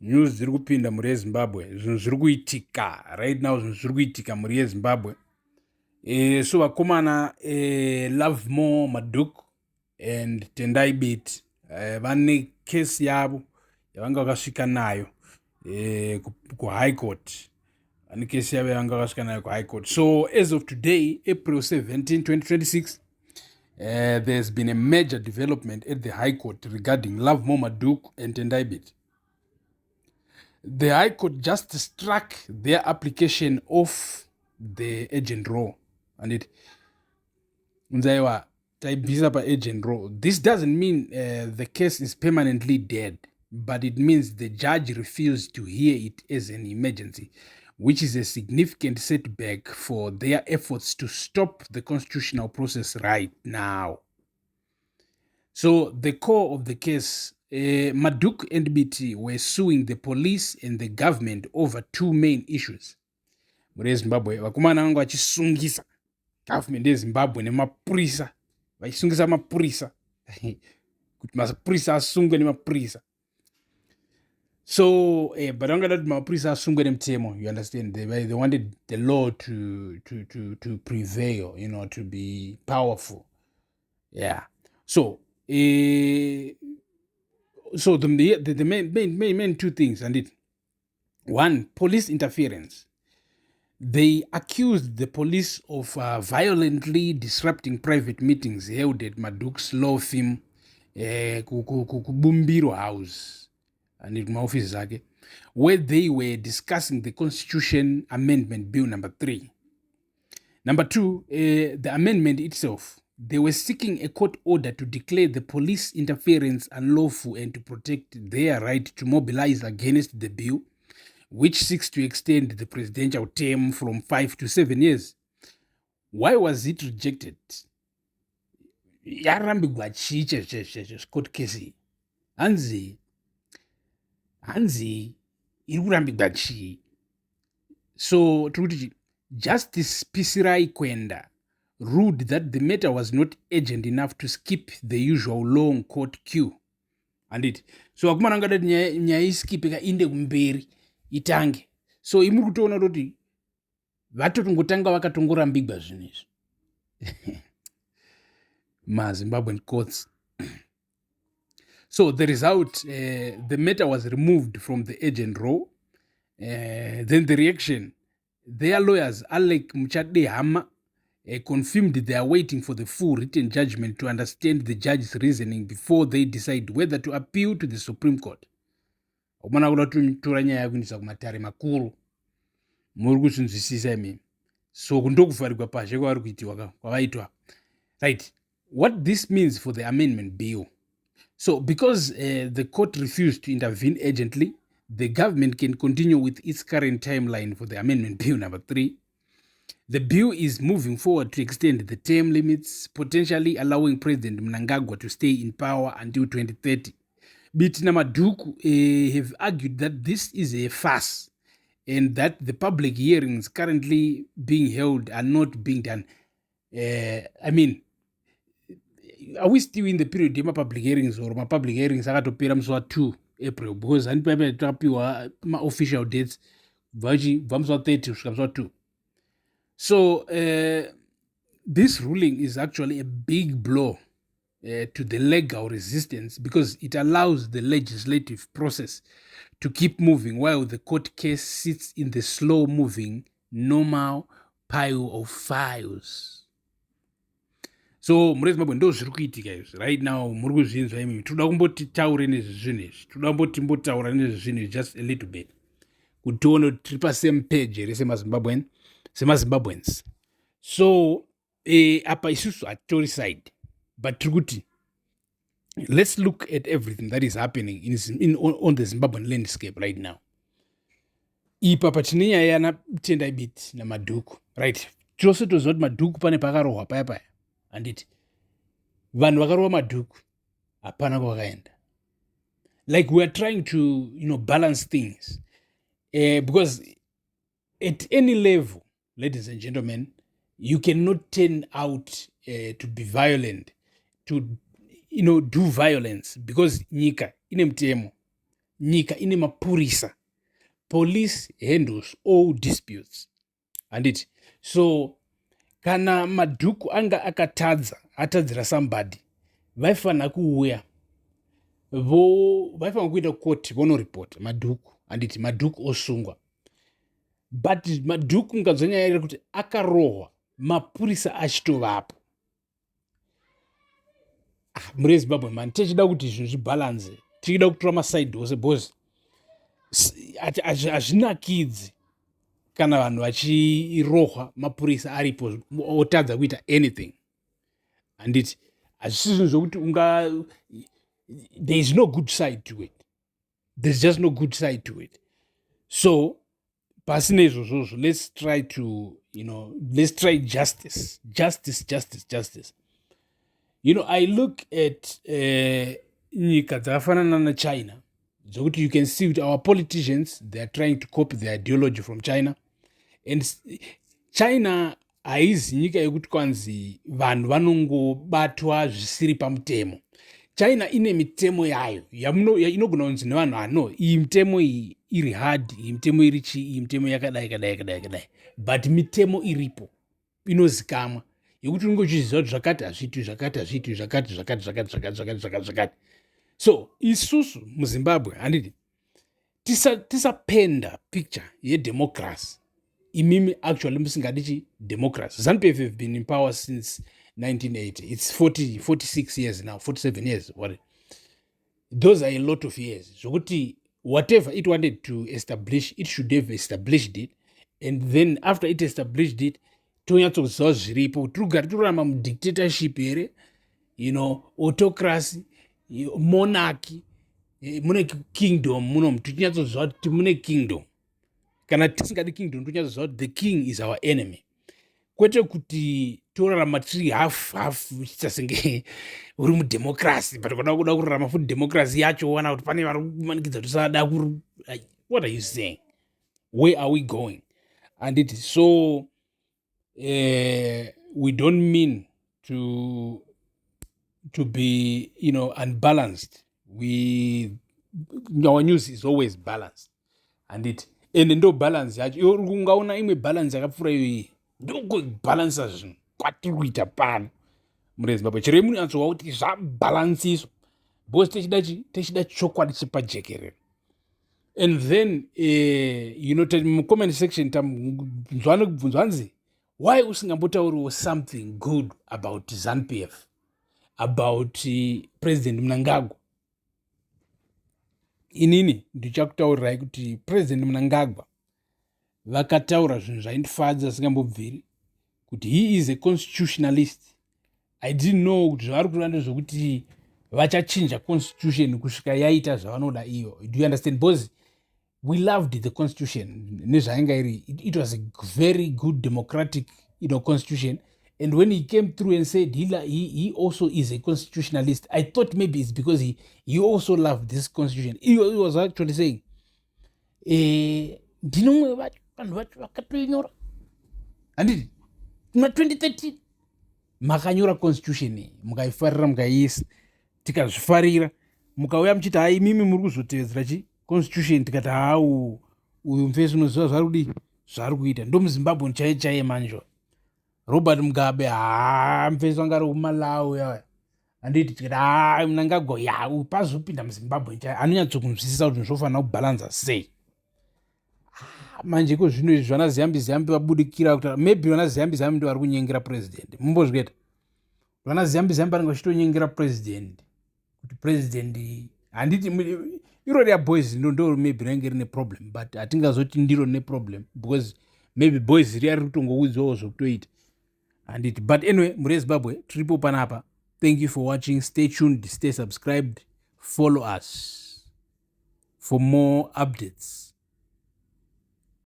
news ziri kupinda muri yezimbabwe zvinhu zviri kuitika right now, zvinhu zviri kuitika muri yezimbabwe. So vakomana Love More Madhuku and Tendai Biti vane kesi yavo yavanga vakasvika nayo kuhigh court. Vane kesi yavo yavanga vakasvika nayo kuhigh court. So as of today, April 17, 2026, there's been a major development at the High Court regarding Love More Madhuku and Tendai Biti. The High Court just struck their application of the agent role. And it Inzwai Zvizere agent role. This doesn't mean the case is permanently dead, but it means the judge refused to hear it as an emergency, which is a significant setback for their efforts to stop the constitutional process right now. So the core of the case, Madhuku and Biti were suing the police and the government over two main issues. Muri Zimbabwe vakomana vanga vachisungisa government yeZimbabwe nemapurisa, vachisungisa mapurisa kuti mapurisa asungwe nemapurisa. So but vangada kuti mapurisa asungwe nemutemo, you understand? They wanted the law to prevail, you know, to be powerful. Yeah. So so the main two things, and it one, police interference. They accused the police of violently disrupting private meetings held at Madhuku's law firm Kubumbiro House and in my office zake, where they were discussing the Constitution Amendment Bill number 3. Number 2, the amendment itself. They were seeking a court order to declare the police interference unlawful and to protect their right to mobilize against the bill, which seeks to extend the presidential term from 5 to 7 years. Why was it rejected? Yarambigwa chiche court case. Hanzi irurambigwa chi. So Justice Pisirai Kwenda ruled that the matter was not urgent enough to skip the usual long court queue. And it. So akumana ngada nyaya iskipika inde kumberi itange. So imuri kutoona kuti vatotongotanga vakatongorambigwa zvinhu izvi. Zimbabwean courts. So the result, the matter was removed from the agent role. Then the reaction, their lawyers, Alec Mchade Hama, confirmed they are waiting for the full written judgment to understand the judge's reasoning before they decide whether to appeal to the Supreme Court. Omana kula tura nyaya yakuindisa kumatare makuru. Muri kusinzwisisa imi. So kundokuvharigwa Pazhe kwavari kuitiwa kwavaitwa. Right. What this means for the amendment bill. So because the court refused to intervene urgently, the government can continue with its current timeline for the amendment bill number 3. The bill is moving forward to extend the term limits, potentially allowing President Mnangagwa to stay in power until 2030. Biti na Madhuku have argued that this is a farce and that the public hearings currently being held are not being done. I mean, are we still in the period of public hearings or my public hearings akatopera musi wa2 April? Because handipaipa tapiwa official dates vamusi wa30 kusvika musi wa2. So this ruling is actually a big blow to the legal resistance because it allows the legislative process to keep moving while the court case sits in the slow-moving, normal pile of files. So muri Zimbabwe ndo zviri kuitika izvi right now. Muri kuzvinzwa imi toda kumboti taure nezvinhu izvi, toda kumboti mbotaura nezvinhu just a little bit kuti tione kuti tiri pasame page here semazimbabweans. So apa isusu hatitori side, but tiri kuti let's look at everything that is happening on the Zimbabwean landscape right now. Ipa patine nyaya yana Tendai Biti na Madhuku, right? Chose toziva kuti Madhuku pane pakarohwa paya. Anditi vanhu vakarohwa Madhuku hapana kwakaenda. Like we are trying to, you know, balance things because at any level, ladies and gentlemen, you cannot turn out to be violent, to, you know, do violence because nyika ine mutemo. nyika ine mapurisa. Police handles all disputes. Handiti? So kana Madhuku anga atadzira somebody, vaifanira kuuya vaifanira kuenda koti vonoripota Madhuku. Handiti? Madhuku osungwa. But Madhuku ngadzonyaya iri kuti akarohwa mapurisa achitovapo. Muri Zimbabwe man, tichida kuti zvinhu zvibalance, tichida kutora masaidi ose bhozi. Hazvinakidzi kana vanhu vachirohwa mapurisa aripo otadza kuita anything. Handiti? Hazvisi zvinhu zvokuti there is no good side to it. There's just no good side to it. So pasina izvozvozvo, let's try to, let's try justice. I look at nyika dzakafanana naChina, dzokuti you can see with our politicians, they are trying to copy the ideology from China. And China haizi nyika yekuti kwanzi vanhu vanongobatwa zvisiri pamutemo. China ine mitemo yayo inogona kunzi nevanhu iyi mitemo iyi iri hard, iyi mitemo iri chii, iyi mitemo yakadai. But mitemo iripo inozikamwa yekuti unenge uchiziva kuti zvakati hazviitwi, zvakati. So isusu muZimbabwe, handiti, tisapenda picture yedemocracy imimi actually musingadi democracy. ZANU-PF have been in power since 1980. It's 46 years now, 47 years. Those are a lot of years. Zvokuti whatever it wanted to establish, it should have established it. And then after it established it, tonyatsoziva zviripo. Tirikugara tirarama mudictatorship here, autocracy, monarchy, mune kingdom munomu. Tichinyatsoziva kuti mune kingdom. Kana tisingadi kingdom, tichinyatsoziva kuti the king is our enemy. Kwete kuti torarama tiri half uchita senge uri mudemocracy, but kana kuda kurarama futi democracy yacho wana kuti pane vari kumanikidza tusada what are you saying? Where are we going? And it is so we don't mean to be unbalanced. Our news is always balanced. And ndo balance yacho ungaona imwe balance yakapfuura iyoyi ndokubalansa zvinhu kwatiri kuita pano muri Zimbabwe. Chero munhu anzwa kuti zvabalansiso because techida chokwadi chepajekerere. And then mucomment section tamzwanzi, why usingambotauriwo something good about ZANU-PF, about President Mnangagwa? Inini ndichakutaurirai kuti President Mnangagwa vakataura zvinhu zvaindifadza zvisingambobviri kuti he is a constitutionalist. I didn't know kuti zvavari kureva ndezvokuti vachachinja constitution kusvika yaita zvavanoda iyo. Do you understand? Because we loved the constitution nezvainga iri. It was a very good democratic constitution. And when he came through and said he also is a constitutionalist, I thought maybe it's because he also loved this constitution. He was actually saying, ndinomwe vanhu vacho vakatonyora handiti muna 2013 makanyora constitution iyi mukaifarira mukaiisa, tikazvifarira mukauya muchiti hai mimi muri kuzotevedzera constitution, tikati hau uyu mfesi unoziva zvari kuita. Ndo muZimbabwe chaiye manjo Robert Mugabe, mfesi wanga ari kumalawi aya, handiti tikati Mnangagwa pazopinda muZimbabwe anonyatsokunzwisisa kuti zvofanira kubalansa sei. Manje ko zvino izvi vana ziyambi vabudikira kuti maybe vana ziyambi ndo vari kunyengera president. Mumbozvikuita vana ziyambi vanenge vachitonyengera president kuti president handiti iro boys ndo maybe rinenge rine problem, but hatingazoti ndiro ne problem because maybe boys riya riri kutongoudzwawo zvokutoita handiti. But anyway, muri Zimbabwe tiripo panapa. Thank you for watching. Stay tuned, stay subscribed, follow us for more updates.